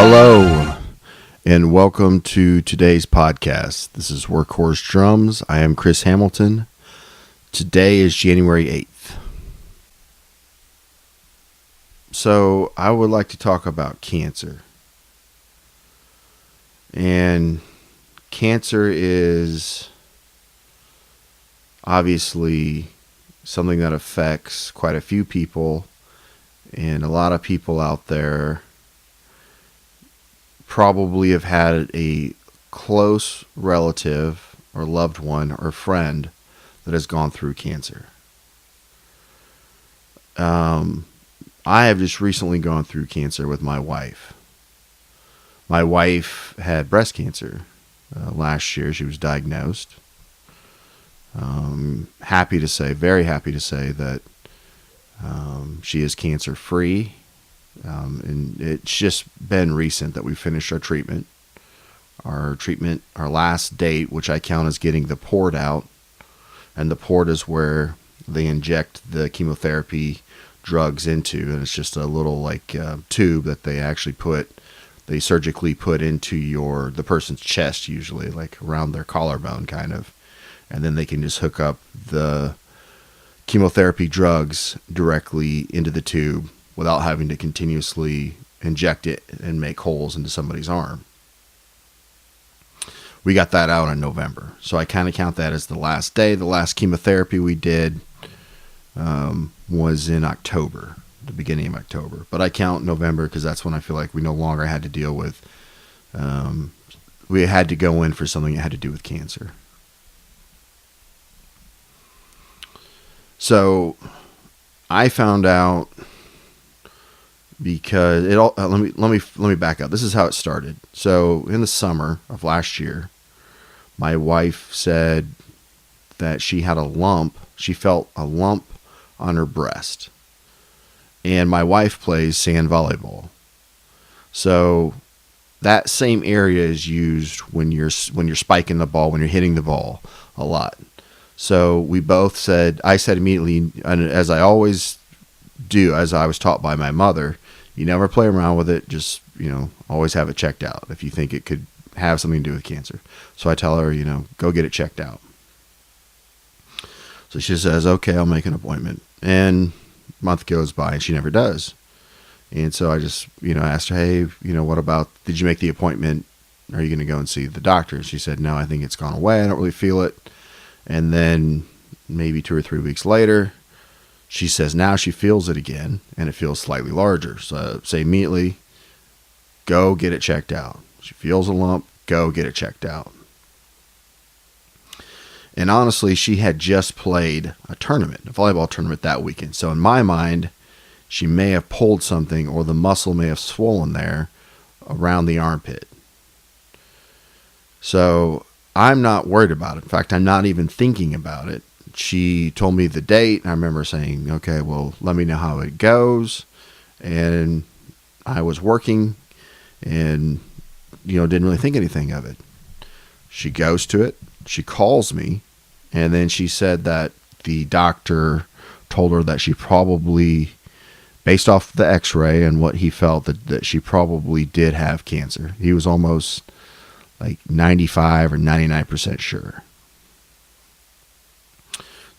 Hello, and welcome to today's podcast. This is Workhorse Drums. I am Chris Hamilton. Today is January 8th. So, I would like to talk about cancer. And cancer is obviously something that affects quite a few people, and a lot of people out there probably have had a close relative or loved one or friend that has gone through cancer. I have just recently gone through cancer with my wife. My wife had breast cancer last year. She was diagnosed. Very happy to say that she is cancer free. And it's just been recent that we finished our treatment. Our last date, which I count as getting the port out, and the port is where they inject the chemotherapy drugs into, and it's just a little tube that they surgically put into the person's chest, usually like around their collarbone kind of, and then they can just hook up the chemotherapy drugs directly into the tube without having to continuously inject it and make holes into somebody's arm. We got that out in November. So I kind of count that as the last day. The last chemotherapy we did was in October, the beginning of October. But I count November because that's when I feel like we no longer had to deal with, we had to go in for something that had to do with cancer. So I found out because let me back up. This is how it started. So in the summer of last year, my wife said that she had a lump. She felt a lump on her breast. And my wife plays sand volleyball. So that same area is used when you're spiking the ball, when you're hitting the ball a lot. So we both said, I said immediately, and as I always do, as I was taught by my mother, you never play around with it. Just, always have it checked out if you think it could have something to do with cancer. So I tell her, go get it checked out. So she says, okay, I'll make an appointment. And a month goes by and she never does. And so I just, asked her, hey, did you make the appointment? Are you going to go and see the doctor? And she said, no, I think it's gone away. I don't really feel it. And then maybe 2 or 3 weeks later, she says now she feels it again, and it feels slightly larger. So I say immediately, go get it checked out. She feels a lump, go get it checked out. And honestly, she had just played a volleyball tournament that weekend. So in my mind, she may have pulled something, or the muscle may have swollen there around the armpit. So I'm not worried about it. In fact, I'm not even thinking about it. She told me the date, and I remember saying, okay, well, let me know how it goes. And I was working and, didn't really think anything of it. She goes to it. She calls me, and then she said that the doctor told her that she probably, based off the x-ray and what he felt, that she probably did have cancer. He was almost like 95 or 99% sure.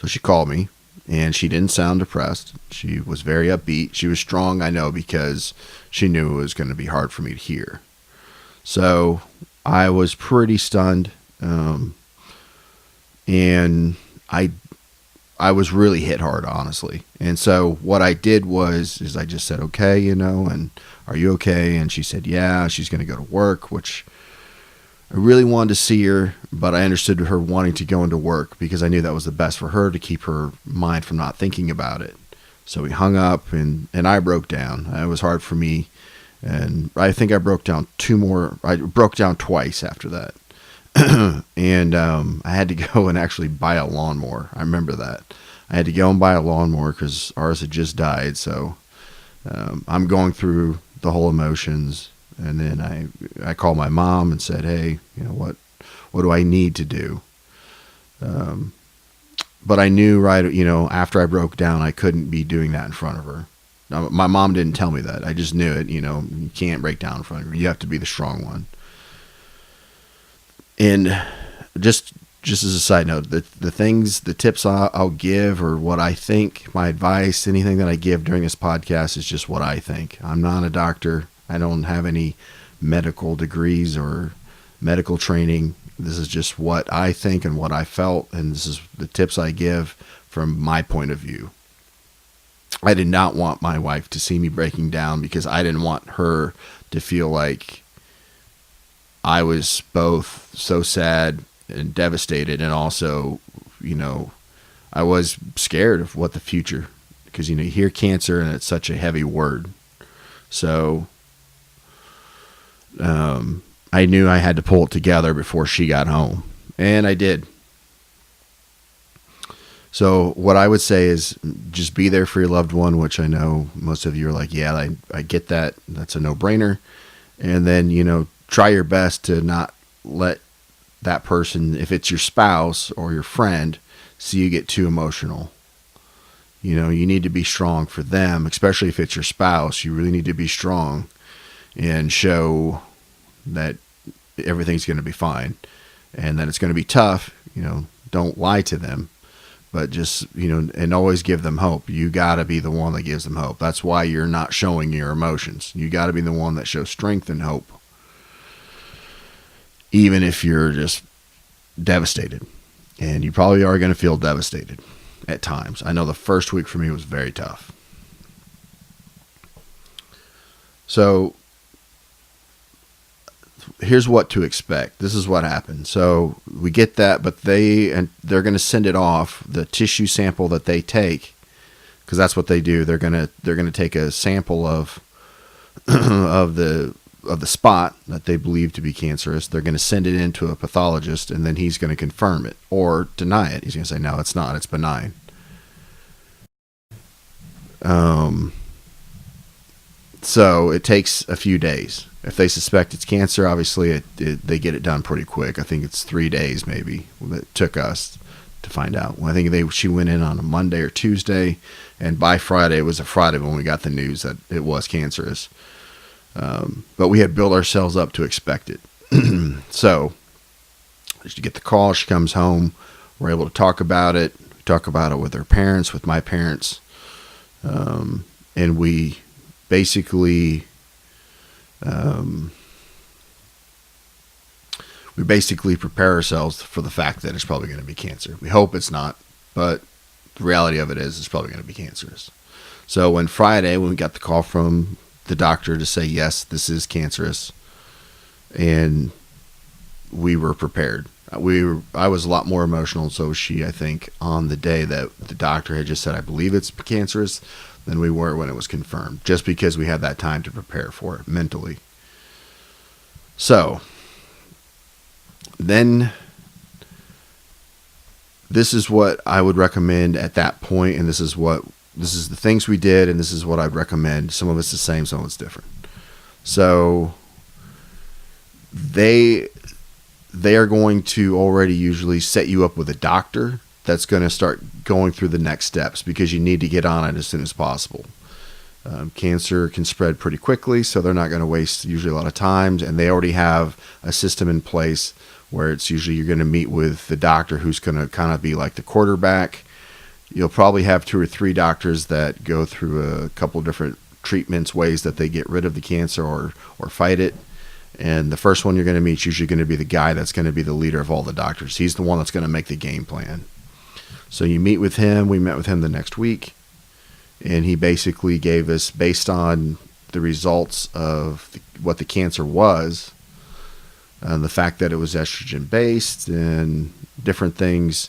So she called me, and she didn't sound depressed. She was very upbeat. She was strong, I know, because she knew it was going to be hard for me to hear. So I was pretty stunned, and I was really hit hard, honestly. And so what I did is I just said, okay, and are you okay? And she said, yeah, she's going to go to work, which I really wanted to see her, but I understood her wanting to go into work because I knew that was the best for her to keep her mind from not thinking about it. So we hung up, and I broke down. It was hard for me, and I think I broke down I broke down twice after that. And I had to go and actually buy a lawnmower. I remember that. I had to go and buy a lawnmower because ours had just died. So I'm going through the whole emotions. And then I called my mom and said, hey, what do I need to do? But I knew after I broke down, I couldn't be doing that in front of her. My mom didn't tell me that. I just knew it. You can't break down in front of her. You have to be the strong one. And just as a side note, the tips I'll give, or what I think, my advice, anything that I give during this podcast is just what I think. I'm not a doctor. I don't have any medical degrees or medical training. This is just what I think and what I felt, and this is the tips I give from my point of view. I did not want my wife to see me breaking down, because I didn't want her to feel like I was both so sad and devastated, and also, I was scared of what the future, because, you hear cancer and it's such a heavy word. So, I knew I had to pull it together before she got home, and I did. So what I would say is just be there for your loved one, which I know most of you are like, yeah, I get that. That's a no-brainer. And then, try your best to not let that person, if it's your spouse or your friend, see you get too emotional. You need to be strong for them, especially if it's your spouse. You really need to be strong and show that everything's going to be fine, and that it's going to be tough. Don't lie to them. But just, and always give them hope. You got to be the one that gives them hope. That's why you're not showing your emotions. You got to be the one that shows strength and hope, even if you're just devastated. And you probably are going to feel devastated at times. I know the first week for me was very tough. So here's what to expect. This is what happened. So we get that, but they're going to send it off, the tissue sample that they take, because that's what they do. They're going to take a sample of of the spot that they believe to be cancerous. They're going to send it into a pathologist, and then he's going to confirm it or deny it. He's going to say, no, it's not. It's benign. So it takes a few days. If they suspect it's cancer, obviously they get it done pretty quick. I think it's 3 days maybe that it took us to find out. Well, I think she went in on a Monday or Tuesday, and by Friday, it was a Friday when we got the news that it was cancerous. But we had built ourselves up to expect it. So she get the call, she comes home, we're able to talk about it. We talk about it with her parents, with my parents, and we basically prepare ourselves for the fact that it's probably going to be cancer. We hope it's not, but the reality of it is it's probably going to be cancerous. So when we got the call from the doctor to say, yes, this is cancerous, and we were prepared. I was a lot more emotional, and so was she, I think, on the day that the doctor had just said, I believe it's cancerous, than we were when it was confirmed, just because we had that time to prepare for it mentally. So then this is what I would recommend at that point, and this is the things we did, and this is what I'd recommend. Some of it's the same, some of it's different. So they are going to already usually set you up with a doctor that's going to start going through the next steps, because you need to get on it as soon as possible. Cancer can spread pretty quickly, so they're not going to waste usually a lot of time, and they already have a system in place where it's usually you're going to meet with the doctor who's going to kind of be like the quarterback. You'll probably have 2 or 3 doctors that go through a couple different treatments, ways that they get rid of the cancer or fight it. And the first one you're going to meet is usually going to be the guy that's going to be the leader of all the doctors. He's the one that's going to make the game plan. So you meet with him. We met with him the next week, and he basically gave us, based on the results of what the cancer was, the fact that it was estrogen based and different things,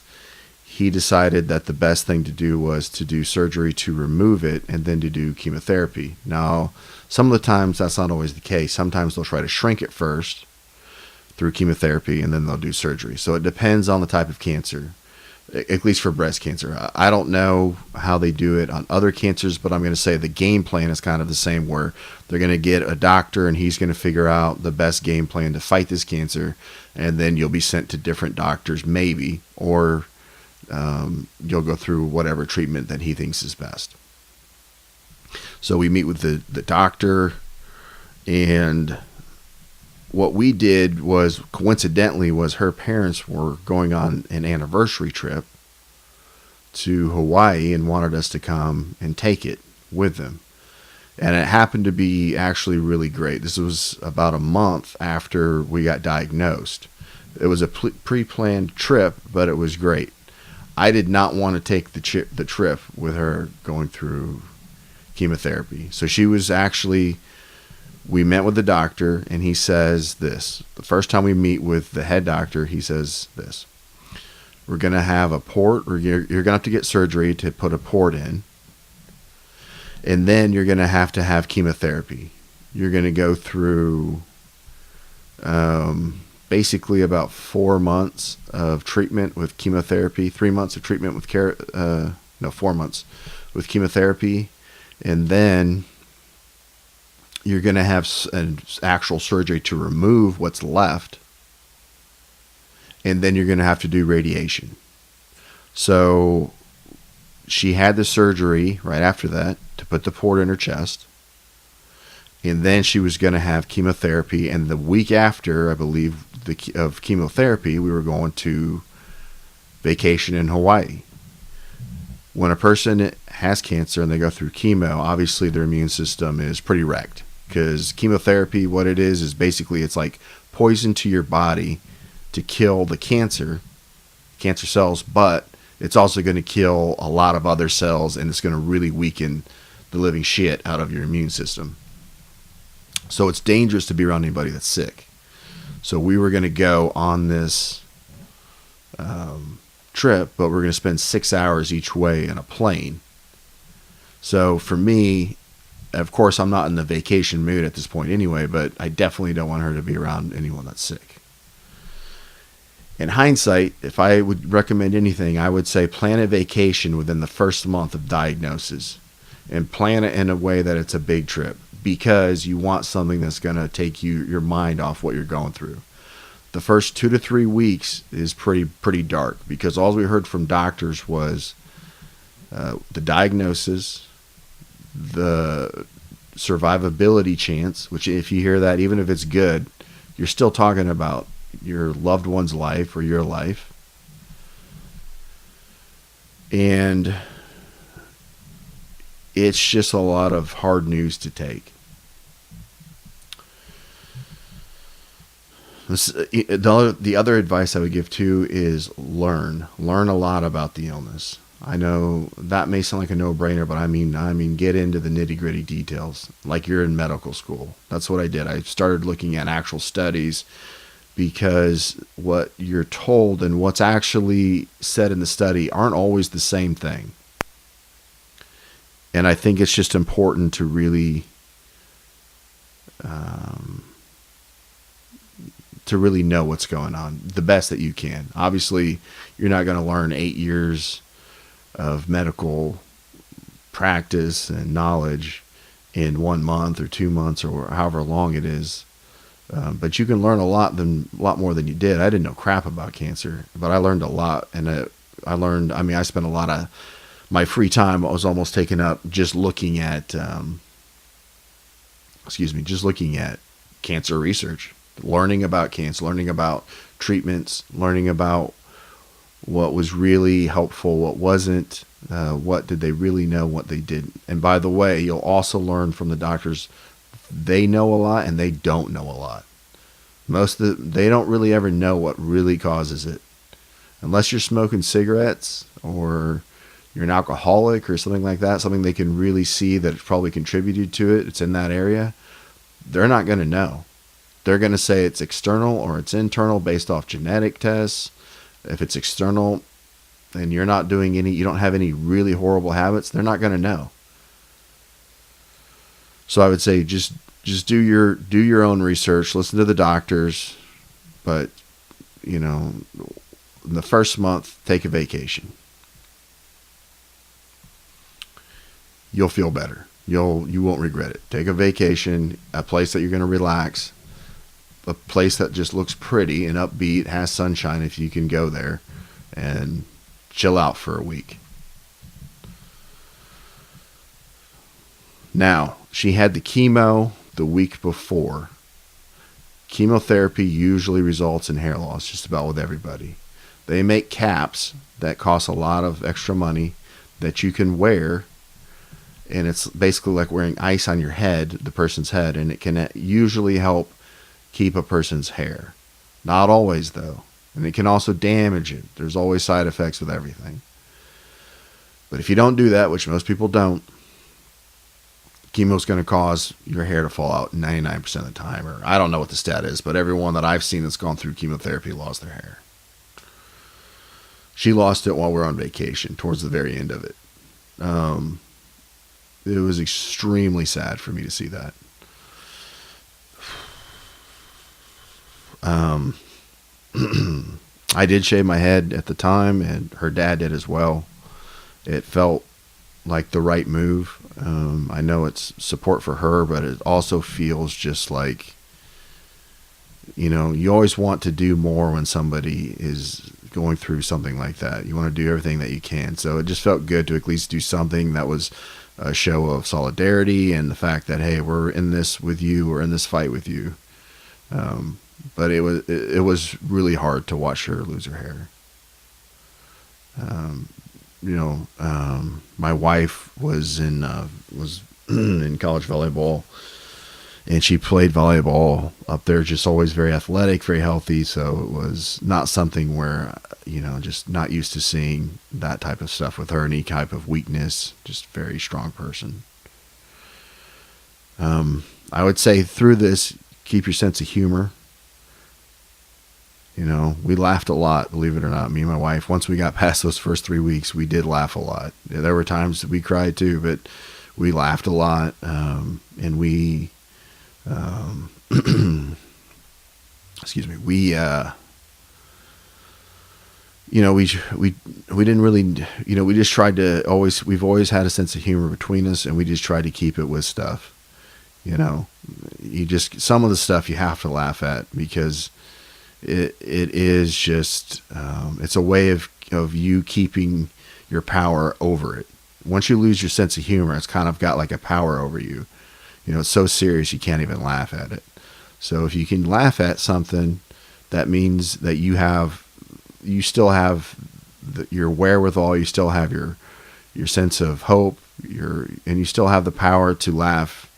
he decided that the best thing to do was to do surgery to remove it and then to do chemotherapy. Now, some of the times that's not always the case. Sometimes they'll try to shrink it first through chemotherapy, and then they'll do surgery. So it depends on the type of cancer, at least for breast cancer. I don't know how they do it on other cancers, but I'm going to say the game plan is kind of the same, where they're going to get a doctor and he's going to figure out the best game plan to fight this cancer, and then you'll be sent to different doctors maybe, or you'll go through whatever treatment that he thinks is best. So we meet with the doctor, and what we did was, coincidentally, was her parents were going on an anniversary trip to Hawaii and wanted us to come and take it with them. And it happened to be actually really great. This was about a month after we got diagnosed. It was a pre-planned trip, but it was great. I did not want to take the trip with her going through chemotherapy. So she was actually, we met with the doctor, and he says this. The first time we meet with the head doctor, he says this. We're going to have a port, or you're going to have to get surgery to put a port in. And then you're going to have chemotherapy. You're going to go through basically about 4 months of treatment with chemotherapy, 3 months of treatment with 4 months with chemotherapy. And then you're going to have an actual surgery to remove what's left. And then you're going to have to do radiation. So she had the surgery right after that to put the port in her chest. And then she was going to have chemotherapy. And the week after, I believe, of chemotherapy, we were going to vacation in Hawaii. When a person has cancer and they go through chemo, obviously their immune system is pretty wrecked. Because chemotherapy, what it is basically it's like poison to your body to kill the cancer cells, but it's also going to kill a lot of other cells, and it's going to really weaken the living shit out of your immune system. So it's dangerous to be around anybody that's sick. So we were going to go on this trip, but we're going to spend 6 hours each way in a plane. So for me, of course, I'm not in the vacation mood at this point anyway, but I definitely don't want her to be around anyone that's sick. In hindsight, if I would recommend anything, I would say plan a vacation within the first month of diagnosis, and plan it in a way that it's a big trip, because you want something that's going to take your mind off what you're going through. The first 2 to 3 weeks is pretty dark, because all we heard from doctors was the diagnosis, the survivability chance, which if you hear that, even if it's good, you're still talking about your loved one's life or your life. And it's just a lot of hard news to take. The other advice I would give too is learn a lot about the illness. I know that may sound like a no-brainer, but I mean get into the nitty-gritty details like you're in medical school. That's what I did. I started looking at actual studies, because what you're told and what's actually said in the study aren't always the same thing. And I think it's just important to really know what's going on the best that you can. Obviously, you're not going to learn 8 years of medical practice and knowledge in 1 month or 2 months or however long it is. But you can learn a lot more than you did. I didn't know crap about cancer, but I learned a lot. And I spent a lot of my free time. I was almost taken up just looking at, cancer research, learning about cancer, learning about treatments, learning about what was really helpful, what wasn't, what did they really know, what they didn't. And by the way, you'll also learn from the doctors. They know a lot and they don't know a lot. They don't really ever know what really causes it. Unless you're smoking cigarettes or you're an alcoholic or something like that, something they can really see that it's probably contributed to it, it's in that area, they're not going to know. They're going to say it's external or it's internal based off genetic tests. If it's external and you don't have any really horrible habits, they're not going to know. So I would say just do your own research, listen to the doctors, but in the first month, take a vacation. You'll feel better. You won't regret it. Take a vacation, a place that you're going to relax, a place that just looks pretty and upbeat, has sunshine if you can go there, and chill out for a week. Now, she had the chemo the week before. Chemotherapy usually results in hair loss, just about with everybody. They make caps that cost a lot of extra money that you can wear, and it's basically like wearing ice on your head, the person's head, and it can usually help keep a person's hair. Not always, though. And it can also damage it. There's always side effects with everything. But if you don't do that, which most people don't, chemo's going to cause your hair to fall out 99% of the time. Or I don't know what the stat is, but everyone that I've seen that's gone through chemotherapy lost their hair. She lost it while we were on vacation, towards the very end of it. It was extremely sad for me to see that. I did shave my head at the time, and her dad did as well. It felt like the right move. I know it's support for her, but it also feels just like, you always want to do more when somebody is going through something like that. You want to do everything that you can. So it just felt good to at least do something that was a show of solidarity and the fact that, hey, we're in this with you, we're in this fight with you. But it was really hard to watch her lose her hair. My wife was in in college volleyball, and she played volleyball up there, just always very athletic, very healthy. So it was not something where, just not used to seeing that type of stuff with her, any type of weakness, just very strong person. I would say through this, keep your sense of humor. We laughed a lot, believe it or not. Me and my wife, once we got past those first 3 weeks, we did laugh a lot. There were times that we cried too, but we laughed a lot. And we, excuse me, we didn't really, we just tried to we've always had a sense of humor between us, and we just tried to keep it with stuff. Some of the stuff you have to laugh at, because it is just, it's a way of you keeping your power over it. Once you lose your sense of humor, it's kind of got like a power over you. It's so serious you can't even laugh at it. So if you can laugh at something, that means that you still have your wherewithal, you still have your sense of hope, and you still have the power to laugh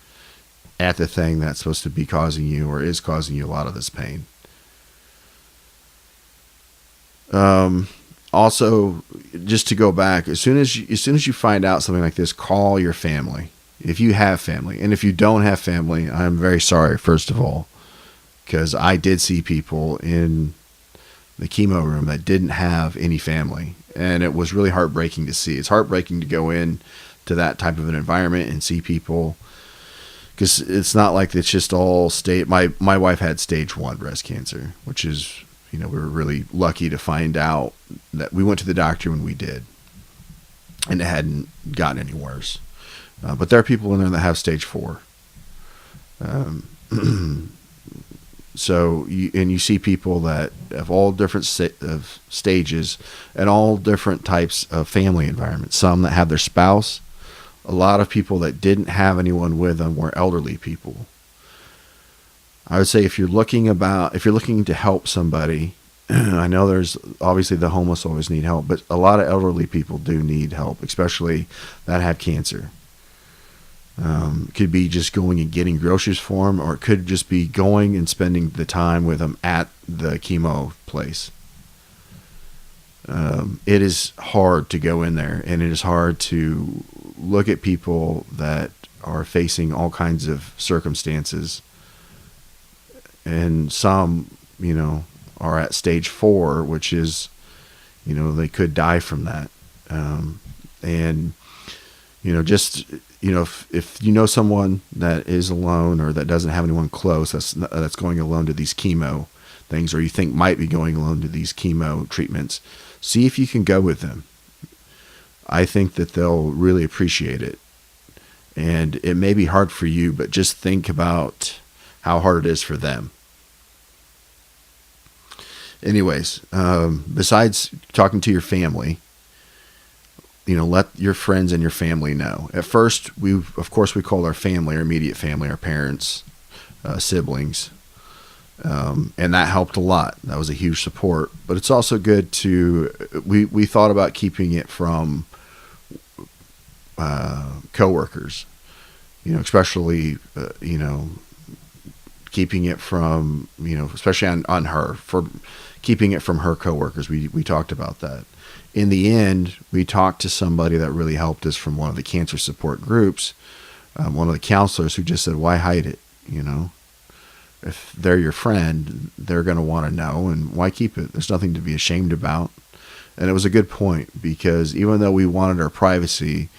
at the thing that's supposed to be causing you, or is causing you, a lot of this pain. Also, just to go back, as soon as you find out something like this, call your family. If you have family, and if you don't have family, I'm very sorry, first of all, because I did see people in the chemo room that didn't have any family, and it was really heartbreaking to see. It's heartbreaking to go in to that type of an environment and see people, because it's not like it's just all my wife had stage 1 breast cancer, which is, we were really lucky to find out that we went to the doctor when we did, and it hadn't gotten any worse. But there are people in there that have stage 4. So you see people that have all different stages and all different types of family environments. Some that have their spouse. A lot of people that didn't have anyone with them were elderly people. I would say if you're looking to help somebody, I know there's obviously the homeless always need help, but a lot of elderly people do need help, especially that have cancer. It could be just going and getting groceries for them, or it could just be going and spending the time with them at the chemo place. It is hard to go in there, and it is hard to look at people that are facing all kinds of circumstances. And some, are at stage 4, which is, they could die from that. If you know someone that is alone, or that doesn't have anyone close that's going alone to these chemo things, or you think might be going alone to these chemo treatments, see if you can go with them. I think that they'll really appreciate it. And it may be hard for you, but just think about how hard it is for them. Anyways, besides talking to your family, let your friends and your family know. At first, of course we called our family, our immediate family, our parents, siblings, and that helped a lot. That was a huge support. But it's also good to we thought about keeping it from coworkers, especially keeping it from especially on her, for keeping it from her coworkers. We talked about that. In the end, we talked to somebody that really helped us from one of the cancer support groups, one of the counselors, who just said, why hide it? If they're your friend, they're going to want to know, and why keep it? There's nothing to be ashamed about. And it was a good point, because even though we wanted our privacy,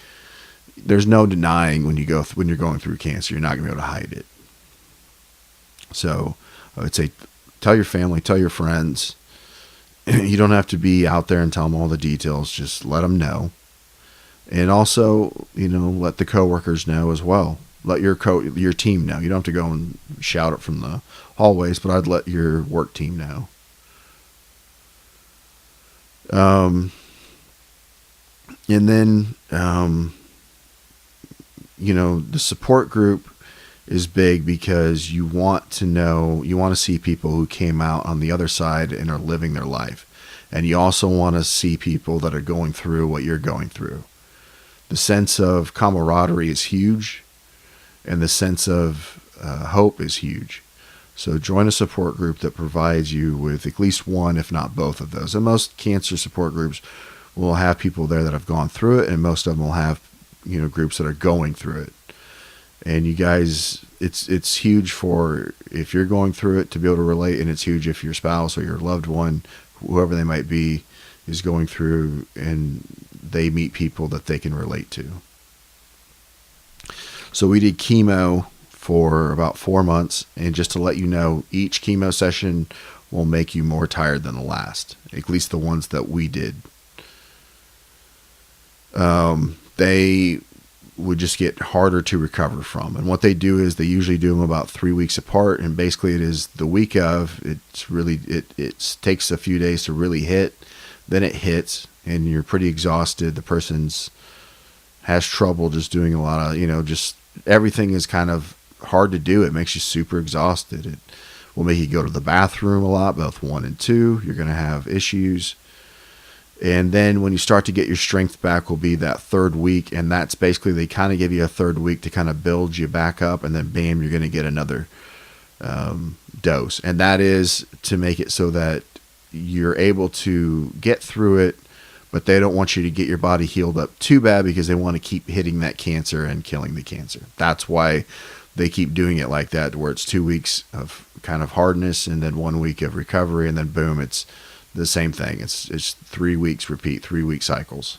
there's no denying when you're going through cancer, you're not going to be able to hide it. So I would say, tell your family, tell your friends. You don't have to be out there and tell them all the details. Just let them know. And also, let the coworkers know as well. Let your team know. You don't have to go and shout it from the hallways, but I'd let your work team know. And then, the support group is big, because you want to see people who came out on the other side and are living their life. And you also want to see people that are going through what you're going through. The sense of camaraderie is huge, and the sense of hope is huge. So join a support group that provides you with at least one, if not both of those. And most cancer support groups will have people there that have gone through it, and most of them will have groups that are going through it. And you guys, it's huge for if you're going through it to be able to relate, and it's huge if your spouse or your loved one, whoever they might be, is going through, and they meet people that they can relate to. So we did chemo for about 4 months, and just to let you know, each chemo session will make you more tired than the last, at least the ones that we did. They would just get harder to recover from. And what they do is they usually do them about 3 weeks apart. And basically it is the week of, it takes a few days to really hit. Then it hits and you're pretty exhausted. The person's has trouble just doing a lot of, just everything is kind of hard to do. It makes you super exhausted. It will make you go to the bathroom a lot, both 1 and 2. You're going to have issues. And then when you start to get your strength back will be that 3rd week. And that's basically, they kind of give you a 3rd week to kind of build you back up. And then bam, you're going to get another dose. And that is to make it so that you're able to get through it, but they don't want you to get your body healed up too bad, because they want to keep hitting that cancer and killing the cancer. That's why they keep doing it like that, where it's 2 weeks of kind of hardness and then 1 week of recovery. And then boom, it's the same thing. It's 3 weeks repeat, 3-week cycles.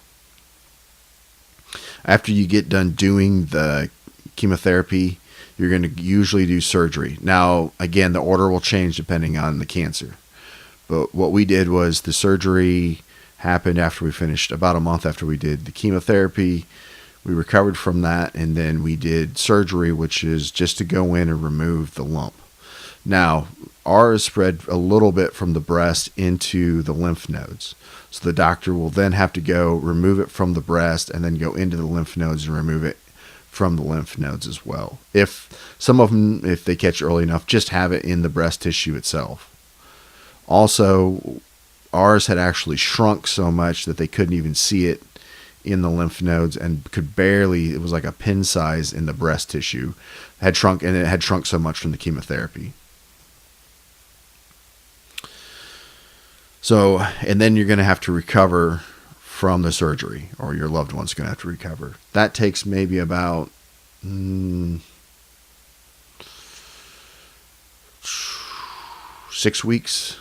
After you get done doing the chemotherapy, you're going to usually do surgery. Now, again, the order will change depending on the cancer. But what we did was the surgery happened after we finished, about a month after we did the chemotherapy. We recovered from that, and then we did surgery, which is just to go in and remove the lump. Now, ours spread a little bit from the breast into the lymph nodes. So the doctor will then have to go remove it from the breast and then go into the lymph nodes and remove it from the lymph nodes as well. If some of them, if they catch early enough, just have it in the breast tissue itself. Also, ours had actually shrunk so much that they couldn't even see it in the lymph nodes, and could barely, it was like a pin size in the breast tissue. Had shrunk, and it had shrunk so much from the chemotherapy. So, and then you're going to have to recover from the surgery, or your loved one's going to have to recover. That takes maybe about 6 weeks.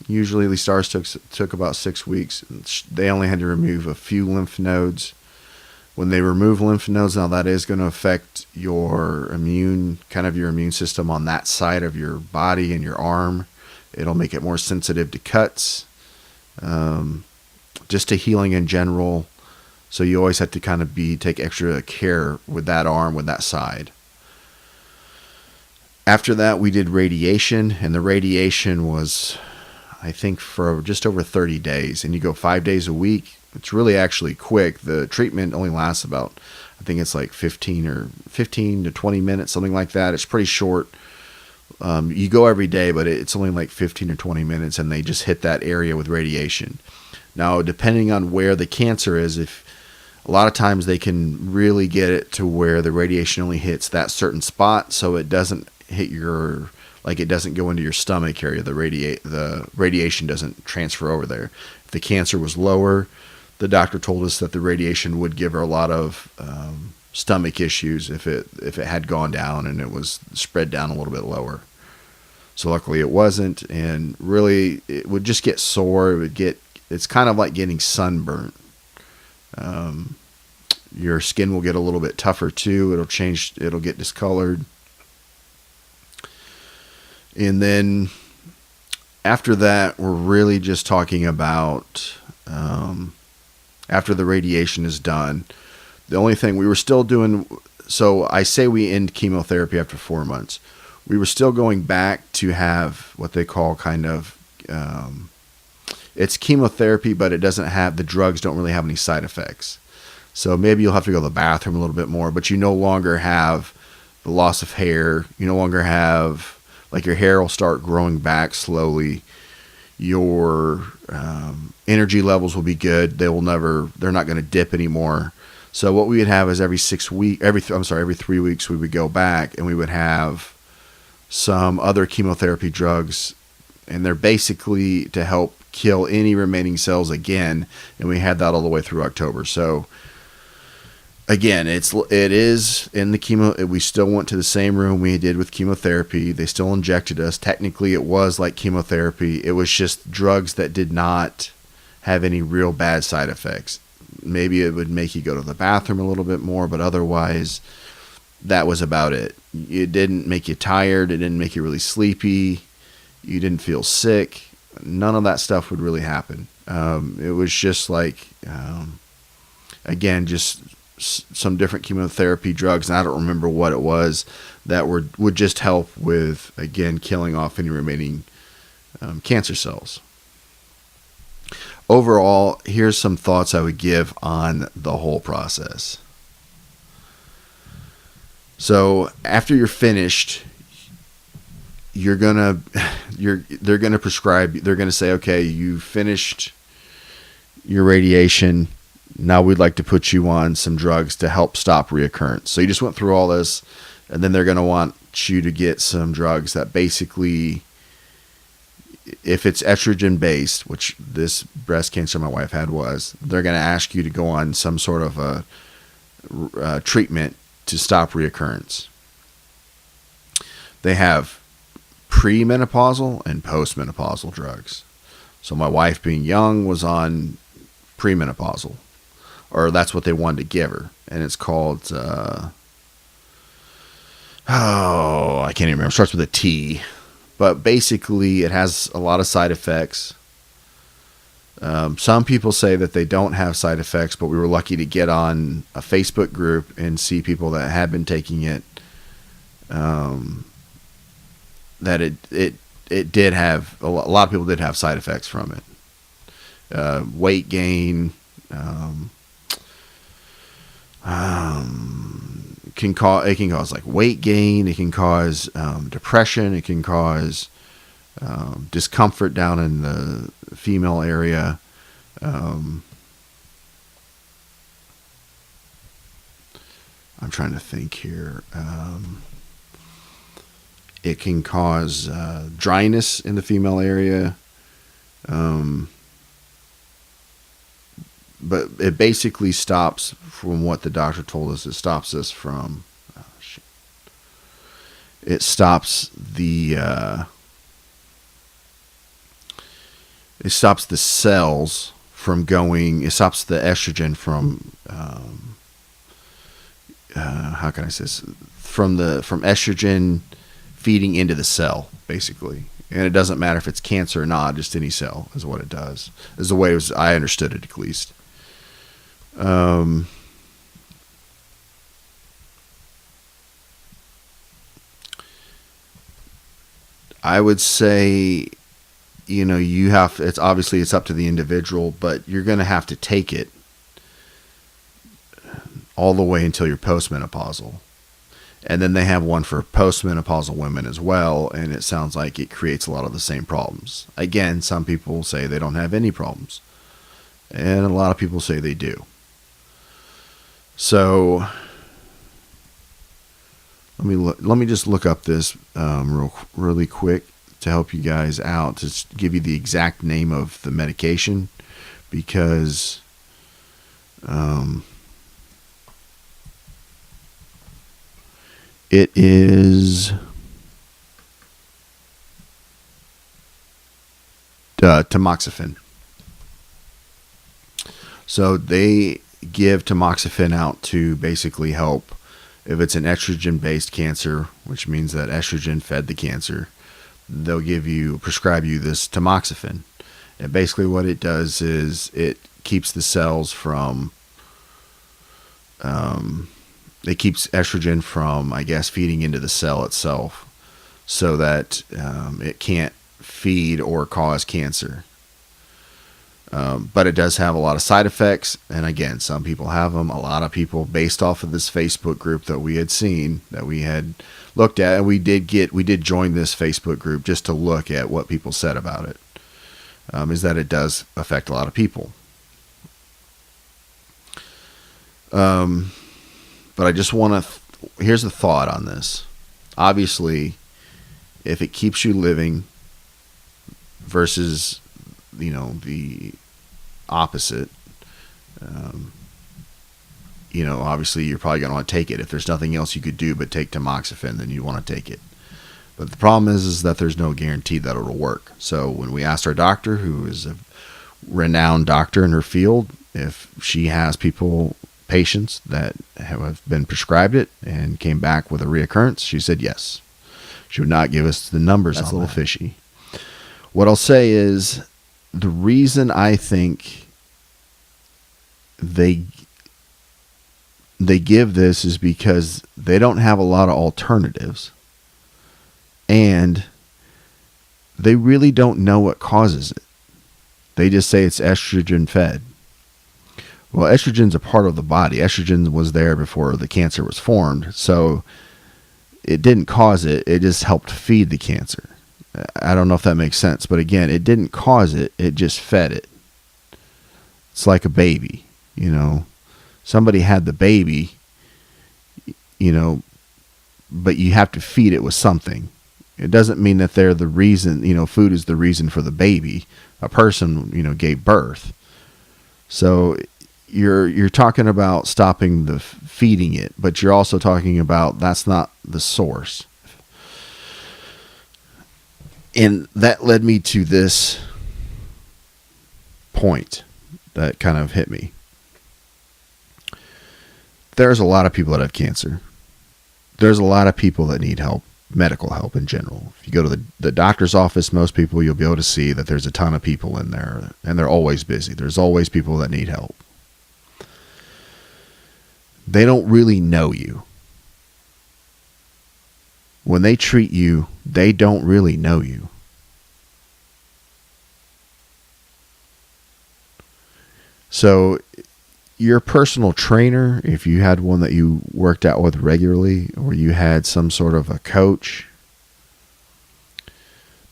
Usually, at least ours took about 6 weeks. They only had to remove a few lymph nodes. When they remove lymph nodes, now that is going to affect your immune system on that side of your body and your arm. It'll make it more sensitive to cuts, just to healing in general. So you always have to kind of take extra care with that arm, with that side. After that, we did radiation, and the radiation was, I think, for just over 30 days, and you go 5 days a week. It's really actually quick. The treatment only lasts about, I think it's like 15 to 20 minutes, something like that. It's pretty short. You go every day, but it's only like 15 or 20 minutes, and they just hit that area with radiation. Now, depending on where the cancer is, if a lot of times they can really get it to where the radiation only hits that certain spot, so it doesn't hit your, like, it doesn't go into your stomach area. The radiation doesn't transfer over there. If the cancer was lower, the doctor told us that the radiation would give her a lot of stomach issues if it had gone down and it was spread down a little bit lower. So luckily it wasn't, and really it would just get sore. It's kind of like getting sunburnt. Your skin will get a little bit tougher too. It'll get discolored. And then after that, we're really just talking about after the radiation is done. The only thing we were still doing, so I say we end chemotherapy after 4 months. We were still going back to have what they call kind of, it's chemotherapy, but it doesn't have, the drugs don't really have any side effects. So maybe you'll have to go to the bathroom a little bit more, but you no longer have the loss of hair. You no longer have, like, your hair will start growing back slowly. Your energy levels will be good. They're not going to dip anymore. So what we would have is every 3 weeks we would go back and we would have some other chemotherapy drugs, and they're basically to help kill any remaining cells again. And we had that all the way through October. So again, it is in the chemo. We still went to the same room we did with chemotherapy. They still injected us. Technically, it was like chemotherapy. It was just drugs that did not have any real bad side effects. Maybe it would make you go to the bathroom a little bit more, but otherwise, that was about it. It didn't make you tired. It didn't make you really sleepy. You didn't feel sick. None of that stuff would really happen. It was just like, again, just some different chemotherapy drugs, and I don't remember what it was, that would just help with, again, killing off any remaining cancer cells. Overall, here's some thoughts I would give on the whole process. So after you're finished, they're gonna prescribe. They're gonna say, okay, you finished your radiation. Now we'd like to put you on some drugs to help stop reoccurrence. So you just went through all this, and then they're gonna want you to get some drugs that basically, if it's estrogen based, which this breast cancer my wife had was, they're going to ask you to go on some sort of a treatment to stop reoccurrence. They have premenopausal and postmenopausal drugs. So my wife, being young, was on premenopausal, or that's what they wanted to give her. And it's called, I can't even remember. It starts with a T. But basically, it has a lot of side effects. Some people say that they don't have side effects, but we were lucky to get on a Facebook group and see people that had been taking it. That it did have, a lot of people did have side effects from it. Weight gain, can cause like weight gain. It can cause depression. It can cause discomfort down in the female area. I'm trying to think here. It can cause dryness in the female area. But it basically stops, from what the doctor told us, it stops us from, it stops the cells from going, it stops the estrogen from, how can I say this, from estrogen feeding into the cell, basically. And it doesn't matter if it's cancer or not, just any cell is what it does, is the way I understood it, at least. I would say it's obviously it's up to the individual, but you're going to have to take it all the way until you're postmenopausal. And then they have one for postmenopausal women as well, and it sounds like it creates a lot of the same problems. Again, some people say they don't have any problems, and a lot of people say they do. So let me just look up this really quick to help you guys out, to give you the exact name of the medication, because it is tamoxifen. So they give tamoxifen out to basically help if it's an estrogen-based cancer, which means that estrogen fed the cancer. They'll prescribe you this tamoxifen. And basically what it does is it keeps the cells from it keeps estrogen from, I guess, feeding into the cell itself, so that it can't feed or cause cancer. But it does have a lot of side effects, and again, some people have them. A lot of people, based off of this Facebook group that we had seen, that we had looked at, and we did join this Facebook group just to look at what people said about it, is that it does affect a lot of people. But I just want to, here's the thought on this. Obviously, if it keeps you living versus, the opposite, obviously you're probably going to want to take it. If there's nothing else you could do but take tamoxifen, then you want to take it. But the problem is that there's no guarantee that it'll work. So when we asked our doctor, who is a renowned doctor in her field, if she has patients that have been prescribed it and came back with a reoccurrence, she said yes. She would not give us the numbers. That's a little fishy. What I'll say is, the reason I think they give this is because they don't have a lot of alternatives, and they really don't know what causes it. They just say it's estrogen fed. Well, estrogen's a part of the body. Estrogen was there before the cancer was formed, so it didn't cause it. It just helped feed the cancer. I don't know if that makes sense, but again, it didn't cause it. It just fed it. It's like a baby, Somebody had the baby, but you have to feed it with something. It doesn't mean that they're the reason, food is the reason for the baby. A person, gave birth. So you're talking about stopping the feeding it, but you're also talking about that's not the source. And that led me to this point that kind of hit me. There's a lot of people that have cancer. There's a lot of people that need help, medical help in general. If you go to the doctor's office, most people, you'll be able to see that there's a ton of people in there, and they're always busy. There's always people that need help. They don't really know you. When they treat you, they don't really know you. So your personal trainer, if you had one that you worked out with regularly, or you had some sort of a coach,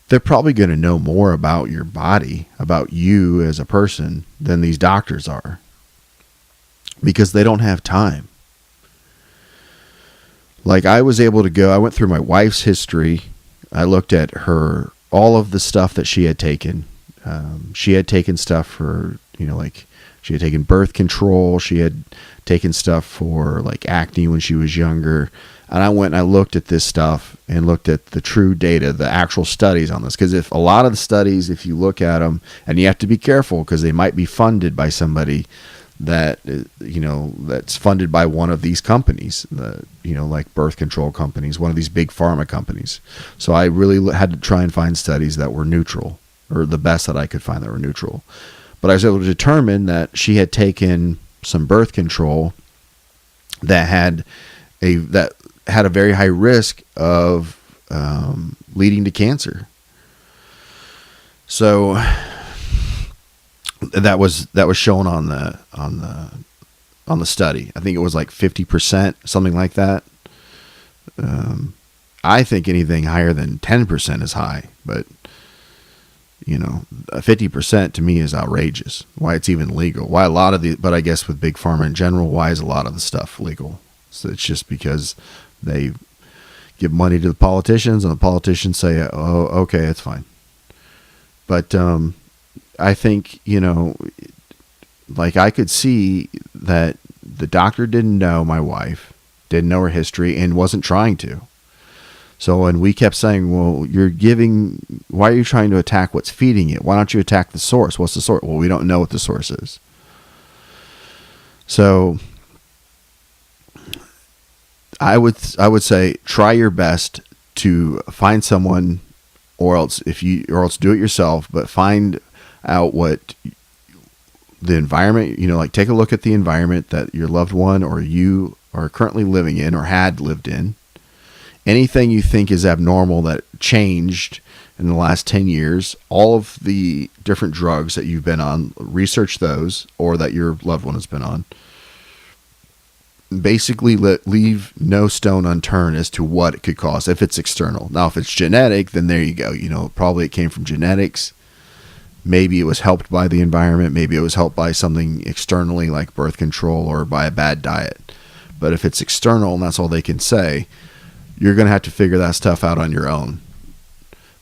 they're probably going to know more about your body, about you as a person, than these doctors are, because they don't have time. Like, I was able to I went through my wife's history. I looked at all of the stuff that she had taken. She had taken stuff for, she had taken birth control. She had taken stuff for like acne when she was younger. And I went and I looked at this stuff and looked at the true data, the actual studies on this. Because if a lot of the studies, if you look at them, and you have to be careful because they might be funded by somebody that, that's funded by one of these companies, like birth control companies, one of these big pharma companies. So I really had to try and find studies that were neutral, or the best that I could find that were neutral. But I was able to determine that she had taken some birth control that had a very high risk of leading to cancer. So that was shown on the study. I think it was like 50%, something like that. I think anything higher than 10% is high, but 50% to me is outrageous. Why it's even legal? Why a lot of but I guess with big pharma in general, why is a lot of the stuff legal? So it's just because they give money to the politicians, and the politicians say, "Oh, okay, it's fine." But I think like I could see that the doctor didn't know my wife, didn't know her history, and wasn't trying to. So, and we kept saying, well, why are you trying to attack what's feeding it? Why don't you attack the source? What's the source? Well, we don't know what the source is. So I would say try your best to find someone, or else do it yourself, but find out what the environment, like take a look at the environment that your loved one or you are currently living in or had lived in. Anything you think is abnormal that changed in the last 10 years, all of the different drugs that you've been on, research those, or that your loved one has been on. Basically, leave no stone unturned as to what it could cause if it's external. Now, if it's genetic, then there you go. Probably it came from genetics. Maybe it was helped by the environment. Maybe it was helped by something externally like birth control or by a bad diet. But if it's external and that's all they can say, you're going to have to figure that stuff out on your own,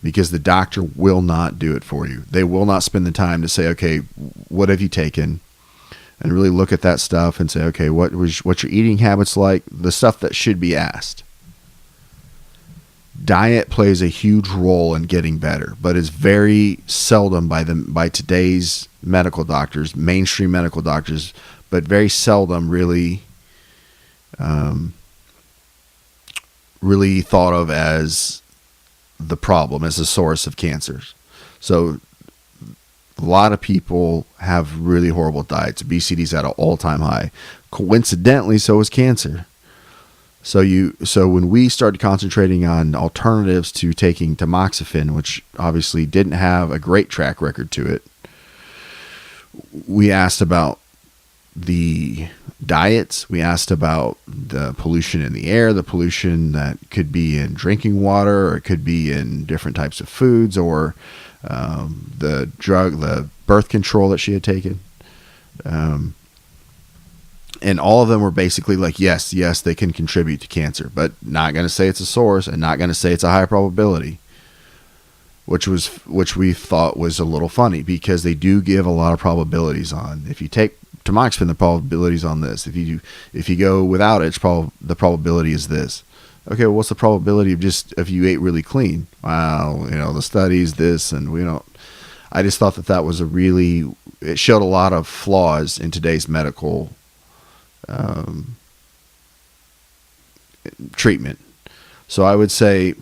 because the doctor will not do it for you. They will not spend the time to say, okay, what have you taken? And really look at that stuff and say, okay, what's your eating habits like? The stuff that should be asked. Diet plays a huge role in getting better, but is very seldom by today's medical doctors, mainstream medical doctors, but very seldom really thought of as the problem, as the source of cancers. So a lot of people have really horrible diets. Obesity's at an all-time high. Coincidentally, so is cancer. So when we started concentrating on alternatives to taking tamoxifen, which obviously didn't have a great track record to it, we asked about the diets. We asked about the pollution in the air, the pollution that could be in drinking water, or it could be in different types of foods, or the birth control that she had taken. And all of them were basically like, yes, they can contribute to cancer, but not going to say it's a source and not going to say it's a high probability, which we thought was a little funny, because they do give a lot of probabilities on. If you take tamoxifen, the probabilities on this. If you go without it, the probability is this. Okay, well, what's the probability of if you ate really clean? Wow, the studies, this, and we don't. I just thought that was it showed a lot of flaws in today's medical treatment. So I would say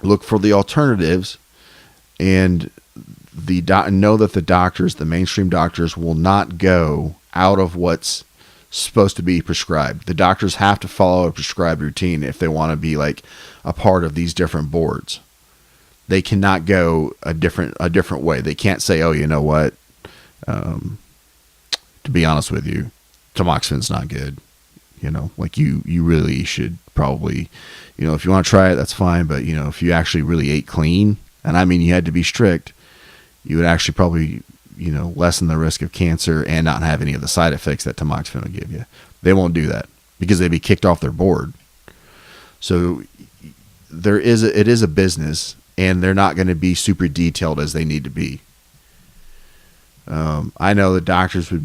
look for the alternatives, and know that the mainstream doctors will not go out of what's supposed to be prescribed. The doctors have to follow a prescribed routine if they want to be like a part of these different boards. They cannot go a different way. They can't say, oh, you know what? To be honest with you, tamoxifan's not good. Like you really should probably, if you want to try it, that's fine. But if you actually really ate clean, and I mean you had to be strict, you would actually probably lessen the risk of cancer and not have any of the side effects that tamoxifen will give you. They won't do that because they'd be kicked off their board. So it is a business, and they're not going to be super detailed as they need to be. I know the doctors, if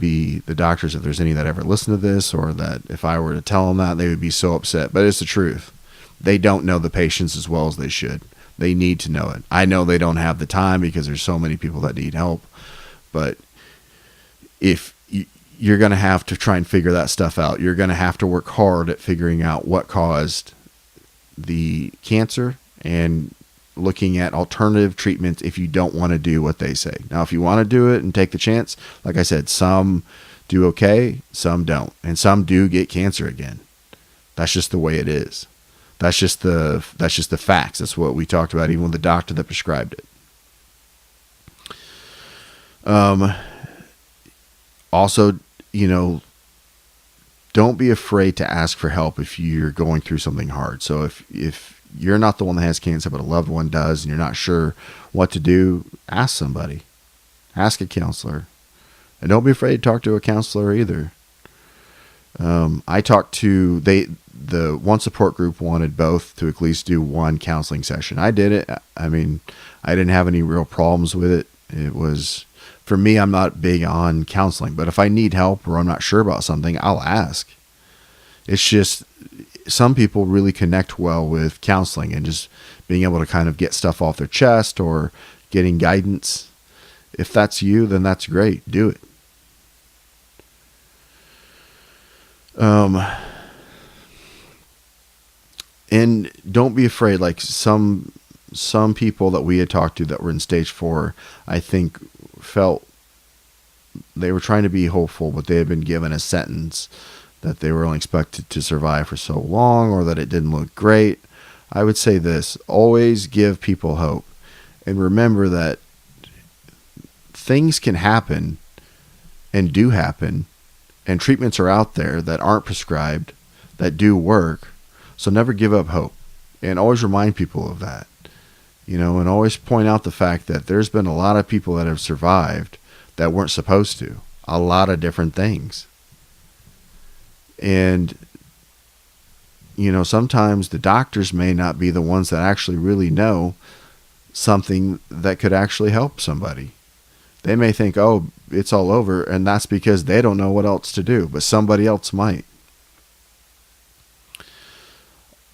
there's any that ever listen to this, or that if I were to tell them that, they would be so upset, but it's the truth. They don't know the patients as well as they should. They need to know it. I know they don't have the time because there's so many people that need help, but if you're going to have to try and figure that stuff out, you're going to have to work hard at figuring out what caused the cancer and looking at alternative treatments if you don't want to do what they say. Now, if you want to do it and take the chance, like I said, some do okay, some don't, and some do get cancer again. That's just the way it is. That's just the facts. That's what we talked about, even with the doctor that prescribed it. Um, Also, you know, don't be afraid to ask for help if you're going through something hard. So if you're not the one that has cancer, but a loved one does, and you're not sure what to do, ask somebody. Ask a counselor. And don't be afraid to talk to a counselor either. I talked to the one support group wanted both to at least do one counseling session. I did it. I mean, I didn't have any real problems with it. It was, for me, I'm not big on counseling, but if I need help or I'm not sure about something, I'll ask. It's just some people really connect well with counseling and just being able to kind of get stuff off their chest or getting guidance. If that's you, then that's great. Do it. And don't be afraid. Like some people that we had talked to that were in stage 4, I think felt they were trying to be hopeful, but they had been given a sentence that they were only expected to survive for so long, or that it didn't look great. I would say this: always give people hope, and remember that things can happen and do happen, and treatments are out there that aren't prescribed that do work. So never give up hope, and always remind people of that. And always point out the fact that there's been a lot of people that have survived that weren't supposed to. A lot of different things. And, sometimes the doctors may not be the ones that actually really know something that could actually help somebody. They may think, oh, it's all over, and that's because they don't know what else to do, but somebody else might.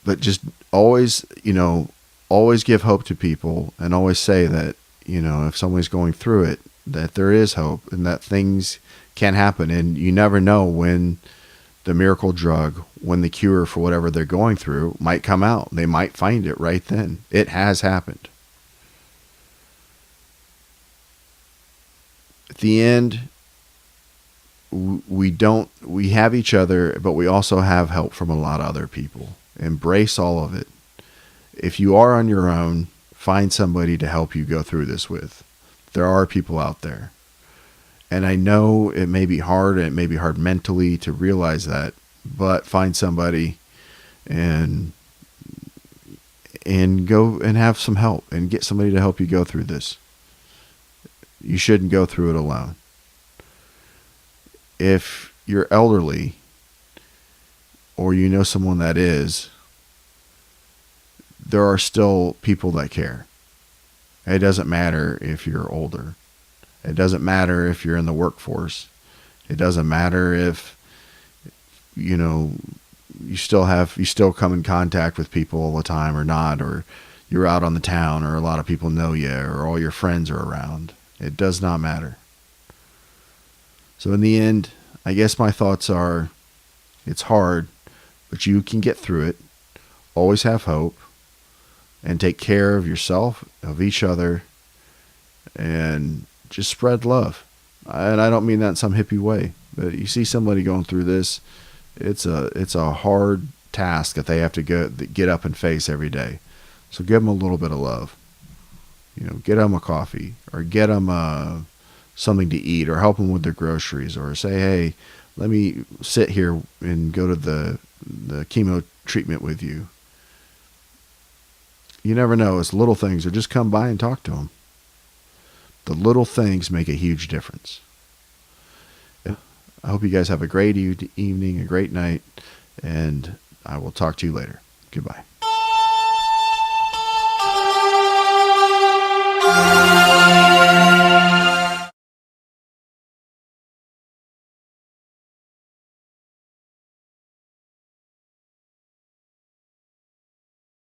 But just always, always give hope to people, and always say that, if somebody's going through it, that there is hope and that things can happen. And you never know when the miracle drug, when the cure for whatever they're going through might come out. They might find it right then. It has happened. At the end, we have each other, but we also have help from a lot of other people. Embrace all of it. If you are on your own, find somebody to help you go through this with. There are people out there. And I know it may be hard, and it may be hard mentally to realize that, but find somebody and go and have some help and get somebody to help you go through this. You shouldn't go through it alone. If you're elderly, or you know someone that is, there are still people that care. It doesn't matter if you're older. It doesn't matter if you're in the workforce. It doesn't matter if, you still come in contact with people all the time or not, or you're out on the town, or a lot of people know you, or all your friends are around. It does not matter. So in the end, I guess my thoughts are, it's hard, but you can get through it. Always have hope, and take care of yourself, of each other, and just spread love. And I don't mean that in some hippie way, but you see somebody going through this, it's a hard task that they have to get up and face every day. So give them a little bit of love. Get them a coffee, or get them something to eat, or help them with their groceries, or say, hey, let me sit here and go to the chemo treatment with you. You never know. It's little things, or just come by and talk to them. The little things make a huge difference. I hope you guys have a great evening, a great night, and I will talk to you later. Goodbye.